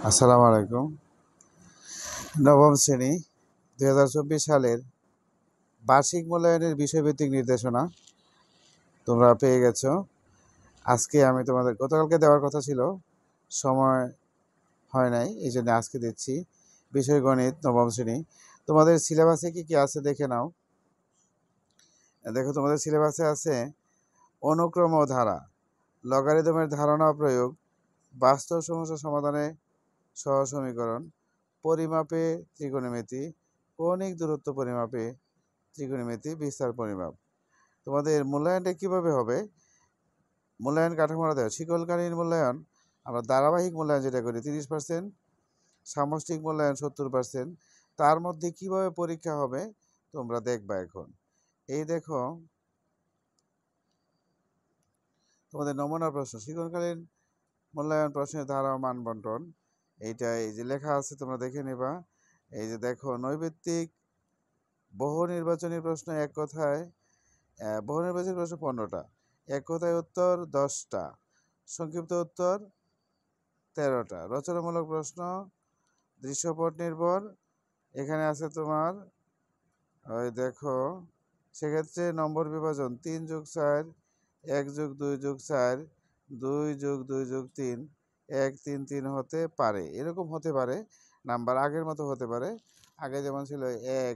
আসসালামু আলাইকুম। নবম শ্রেণী 2024 সালের বার্ষিক মূল্যায়নের বিষয়ভিত্তিক নির্দেশনা তোমরা পেয়ে গেছো। আজকে আমি তোমাদের গতকালকে দেওয়ার কথা ছিল, সময় হয় নাই, এই জন্য আজকে দিচ্ছি। বিষয় গণিত, নবম শ্রেণী। তোমাদের সিলেবাসে কি কি আছে দেখে নাও। দেখো, তোমাদের সিলেবাসে আছে অনুক্রম ও ধারা, লগারিদমের ধারণা ও প্রয়োগ, বাস্তব সমস্যা সমাধানে সহ সমীকরণ, পরিমাপে ত্রিকোণমিতি, কৌণিক দূরত্ব পরিমাপে ত্রিকোণমিতি, বিস্তার পরিমাপ। তোমাদের মূল্যায়নটা কীভাবে হবে? মূল্যায়ন কাঠামোটা দেয় শিকলকালীন মূল্যায়ন, আমরা ধারাবাহিক মূল্যায়ন যেটা করি 30%, সামষ্টিক মূল্যায়ন 70%। তার মধ্যে কিভাবে পরীক্ষা হবে তোমরা দেখবা। এখন এই দেখো, তোমাদের নমুনা প্রশ্ন, শিকলকালীন মূল্যায়ন প্রশ্নের ধারা ও মান বন্টন, এইটা এই যে লেখা আছে তোমরা দেখে নেবা। এই যে দেখো, নৈর্ব্যক্তিক বহু নির্বাচনী প্রশ্ন এক কথায়, বহু নির্বাচনী প্রশ্ন 15টা, এক কথায় উত্তর 10টা, সংক্ষিপ্ত উত্তর 13টা, রচনামূলক প্রশ্ন দৃশ্যপট নির্ভর এখানে আছে তোমার। ওই দেখো, সেক্ষেত্রে নম্বর বিভাজন 3+4, 1+2+4, 2+2+3, 1-3-3 হতে পারে, এরকম হতে পারে। নাম্বার আগের মতো হতে পারে, আগে যেমন ছিল 1,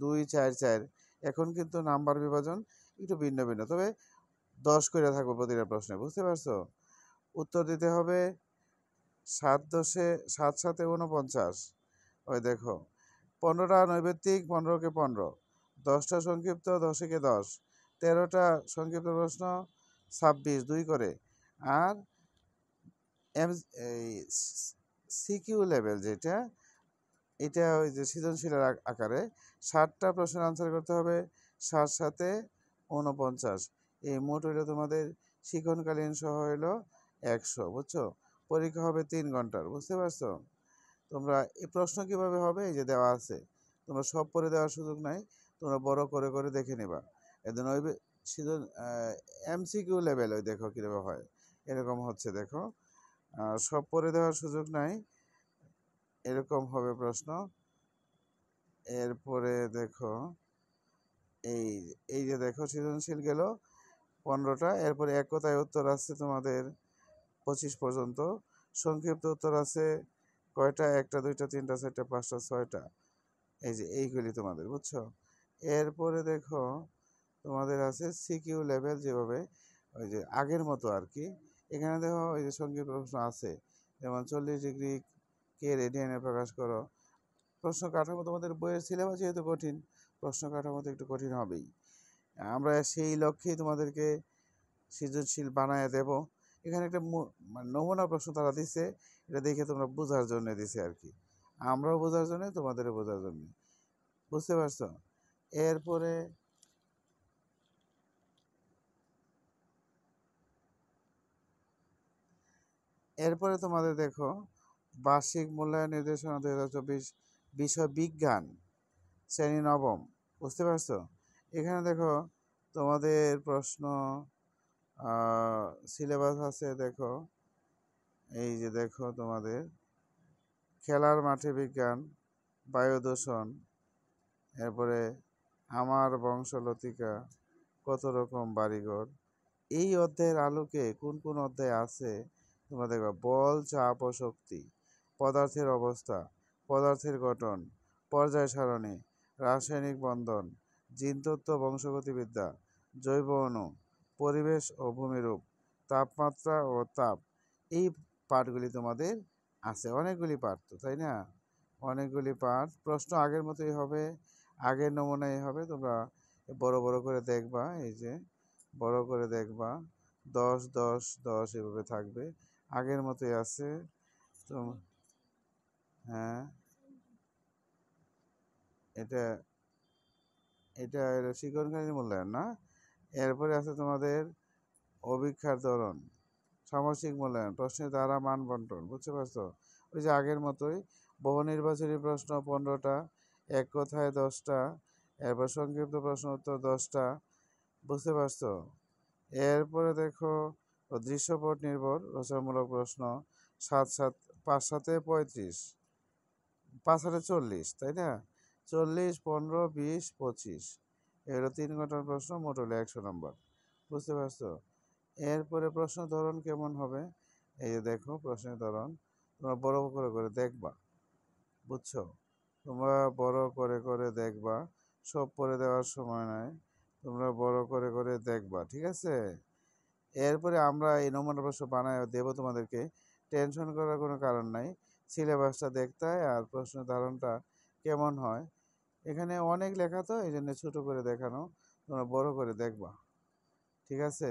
2, 4, 4, এখন কিন্তু নাম্বার বিভাজন একটু ভিন্ন ভিন্ন, তবে 10 করে থাকবো প্রতিটা প্রশ্নে, বুঝতে পারছো? উত্তর দিতে হবে 7-7 49। ওই দেখো, 15টা নৈর্ব্যক্তিক, 15কে 15, 10টা সংক্ষিপ্ত, 10কে 10, 13টা সংক্ষিপ্ত প্রশ্ন 26, 2 করে। আর এই সিকিউ লেভেল যেটা, এটা ওই যে সৃজনশীলের আকারে 60টা প্রশ্নের আনসার করতে হবে, 7-7 49। এই মোট হইলো তোমাদের শিক্ষণকালীন সহ হইলো 100, বুঝছো? পরীক্ষা হবে 3 ঘন্টার, বুঝতে পারছো? তোমরা এই প্রশ্ন কিভাবে হবে, এই যে দেওয়া আছে, তোমরা সব পড়ে দেওয়ার সুযোগ নাই, তোমরা বড় করে করে দেখে নেবা। এদিন ওই সৃজন এমসিকিউ লেভেল, ওই দেখো কীভাবে হয়, এরকম হচ্ছে দেখো, সব পড়ে দেওয়ার সুযোগ নাই, এরকম হবে প্রশ্ন। এরপরে দেখো, এই এই যে দেখো, সৃজনশীল গেল 15টা, এরপরে এক কথায় উত্তর আছে তোমাদের 25 পর্যন্ত, সংক্ষিপ্ত উত্তর আছে কয়টা, 1টা 2টা 3টা 4টা 5টা 6টা, এই যে এইগুলি তোমাদের, বুঝছো? এরপরে দেখো, তোমাদের আছে সিকিউ লেভেল, যেভাবে ওই যে আগের মতো আর কি। এখানে দেখো, ওই যে সংক্ষিপ্ত প্রশ্ন আছে, যেমন 40 ডিগ্রি কে রেডিয়ানে প্রকাশ করো। প্রশ্ন কাঠামো তোমাদের বইয়ের সিলেবাস যেহেতু কঠিন, প্রশ্ন কাঠামো তো একটু কঠিন হবেই। আমরা সেই লক্ষ্যেই তোমাদেরকে সৃজনশীল বানায় দেব। এখানে একটা নমুনা প্রশ্ন তারা দিছে, এটা দেখে তোমরা বোঝার জন্য দিছে আর কি, আমরাও বোঝার জন্য, তোমাদেরও বোঝার জন্য, বুঝতে পারছো? এরপরে তোমাদের দেখো, বার্ষিক মূল্যায়ন নির্দেশনা 2024, বিষয় বিজ্ঞান, শ্রেণী নবম, বুঝতে পারছো? এখানে দেখো, তোমাদের প্রশ্ন সিলেবাস আছে, দেখো এই যে দেখো, তোমাদের খেলার মাঠে বিজ্ঞান, বায়ু দূষণ, এরপরে আমার বংশলতিকা, কত রকম বাড়িঘর। এই অধ্যায়ের আলোকে কোন কোন অধ্যায় আছে তোমরা দেখবা, বল, চাপ ও শক্তি, পদার্থের অবস্থা, পদার্থের গঠন, পর্যায় সারণী, রাসায়নিক বন্ধন, জিনতত্ত্ব, বংশগতিবিদ্যা, জৈব অণু, পরিবেশ ও ভূমিরূপ, তাপমাত্রা ও তাপ। এই পাঠগুলি তোমাদের আছে, অনেকগুলি পাঠ তো, তাই না? অনেকগুলি পাঠ। প্রশ্ন আগের মতোই হবে, আগের নমুনাই হবে। তোমরা বড় বড় করে দেখবা, এই যে বড় করে দেখবা, 10 10 10 এভাবে থাকবে, আগের মতোই আছে তো। হ্যাঁ, এটা এটা হলো শিক্ষণকালীন মূল্যায়ন না। এরপরে আছে তোমাদের অভিক্ষার ধরন, সামষ্টিক মূল্যায়ন, প্রশ্নের দ্বারা মান বন্টন, বুঝতে পারছো? ওই যে আগের মতোই, বহু নির্বাচনী প্রশ্ন 15টা, এক কথায় 10টা, এরপর সংক্ষিপ্ত প্রশ্ন উত্তর 10টা, বুঝতে পারছো? এরপরে দেখো দৃশ্যপট নির্ভর রচনামূলক প্রশ্ন। 5 7 5 7 35, 5 8 40, তাই না? 40, 15, 20, 25, এগুলো 3 ঘন্টার প্রশ্ন, মোট হলো 100 নম্বর। বুঝতে পারছো? এরপরে প্রশ্ন ধরন কেমন হবে? এই যে দেখো প্রশ্নের ধরন, তোমরা বড় করে করে দেখবা। বুঝছো? তোমরা বড় করে করে দেখবা, সব পড়ে দেওয়ার সময় নয়, তোমরা বড় করে করে দেখবা, ঠিক আছে? এরপরে আমরা এই নমুনা প্রশ্ন বানায় দেবো তোমাদেরকে, টেনশন করার কোনো কারণ নাই। সিলেবাসটা দেখতে হয় আর প্রশ্নের ধারণটা কেমন হয়, এখানে অনেক লেখা তো এই জন্য ছোটো করে দেখানো, তোমরা বড় করে দেখবা, ঠিক আছে?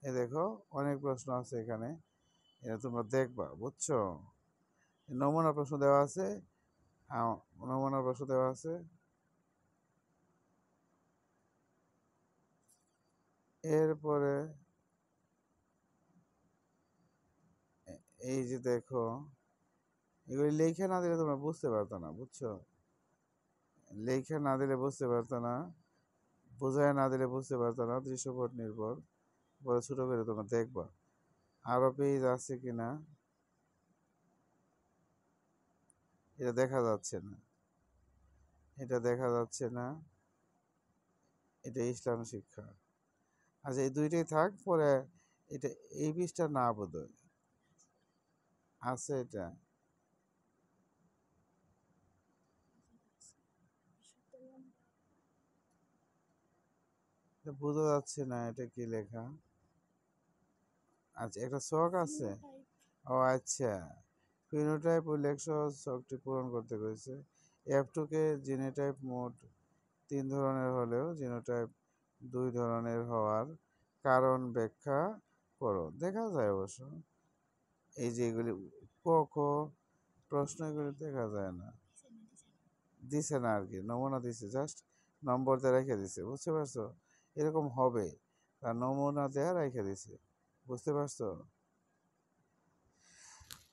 এ দেখো অনেক প্রশ্ন আছে এখানে, এটা তোমরা দেখবা, বুঝছো? নমুনা প্রশ্ন দেওয়া আছে, নমুনা প্রশ্ন দেওয়া আছে। এরপরে এই যে দেখো, এগুলি লেখা না দিলে তোমরা বুঝতে পারতো না, বুঝছো? লেখা না দিলে বুঝতে পারতো না, বোঝায় না দিলে বুঝতে পারতো না। দৃশ্যপট নির্ভর বড় ছোটো করে তোমরা দেখবা। আরও পেজ আছে কিনা এটা দেখা যাচ্ছে না, এটা দেখা যাচ্ছে না, এটা ইসলাম শিক্ষা। আচ্ছা এই দুইটাই থাক, পরে এটা এই বীজটা না বোধহয় আছে, এটা এটা বোঝা যাচ্ছে না, এটা কি লেখা? আচ্ছা একটা শখ আছে, ও আচ্ছা, ফিনোটাইপ উল্লেখ সহ শখটি পূরণ করতে হয়েছে। F2কে জিনোটাইপ মোট 3 ধরনের হলেও জিনোটাইপ 2 ধরনের হওয়ার কারণ ব্যাখ্যা করো। দেখা যায় অবশ্য, এই যে এগুলি ক খ প্রশ্ন, এগুলি দেখা যায় না, দিছে না আর কি, নমুনা দিছে, জাস্ট নম্বর দিয়ে রেখে দিছে, বুঝতে পারছো? এরকম হবে, তার নমুনা দেয়া রেখে দিছে, বুঝতে পারছো?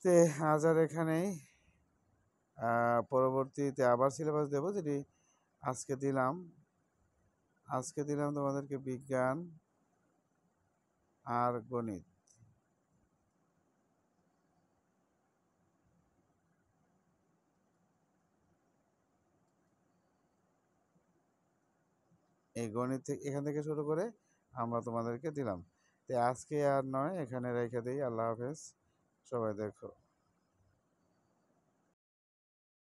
তে আজ আর এখানেই, পরবর্তীতে আবার সিলেবাস দেবো, যেটি আজকে দিলাম। আজকে দিলাম তোমাদেরকে বিজ্ঞান আর গণিত। এই গণিত থেকে এখান থেকে শুরু করে আমরা তোমাদেরকে দিলাম। তো আজকে আর নয়, এখানে রেখে দিই। আল্লাহ হাফেজ, সবাই দেখো।